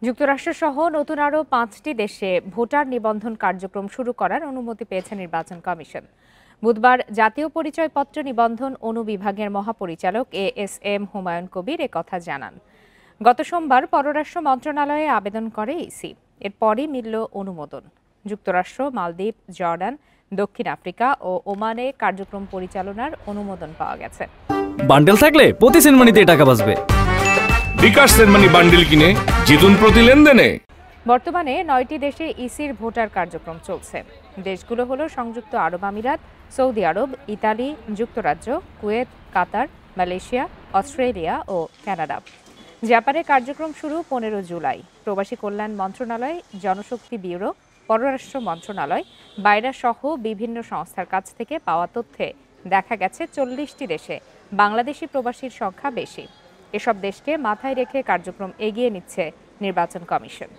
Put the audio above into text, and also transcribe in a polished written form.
যুক্তরাষ্ট্রসহ নতুন আরও ৫টি দেশে ভোটার নিবন্ধন কার্যক্রম শুরু করার অনুমতি পেয়েছে নির্বাচন কমিশন। বুধবার জাতীয় পরিচয়পত্র নিবন্ধন অনুবিভাগের মহাপরিচালক এএসএম হুমায়ুন কবির একথা জানান। গত সোমবার পররাষ্ট্র মন্ত্রণালয়ে আবেদন করে ইসি, এরপরই মিলল অনুমোদন। যুক্তরাষ্ট্র, মালদ্বীপ, জর্ডান, দক্ষিণ আফ্রিকা ও ওমানে কার্যক্রম পরিচালনার অনুমোদন পাওয়া গেছে। বান্ডেল থাকলে প্রতি সেনমানিতে টাকা বাঁচবে। বিকাশ সেনমানি বান্ডেল কিনে জিতুন প্রতি লেনদেনে। বর্তমানে 9টি দেশে ইসির ভোটার কার্যক্রম চলছে। দেশগুলো হলো সংযুক্ত আরব আমিরাত, সৌদি আরব, ইতালি, যুক্তরাজ্য, কুয়েত, কাতার, মালয়েশিয়া, অস্ট্রেলিয়া ও কানাডা। জাপানে কার্যক্রম শুরু 15 জুলাই। প্রবাসী কল্যাণ মন্ত্রণালয়, জনশক্তি ব্যুরো, পররাষ্ট্র মন্ত্রণালয়, বাইরা সহ বিভিন্ন সংস্থার কাছ থেকে পাওয়া তথ্যে দেখা গেছে 40টি দেশে বাংলাদেশি প্রবাসীর সংখ্যা বেশি। এসব দেশকে মাথায় রেখে কার্যক্রম এগিয়ে নিচ্ছে নির্বাচন কমিশন।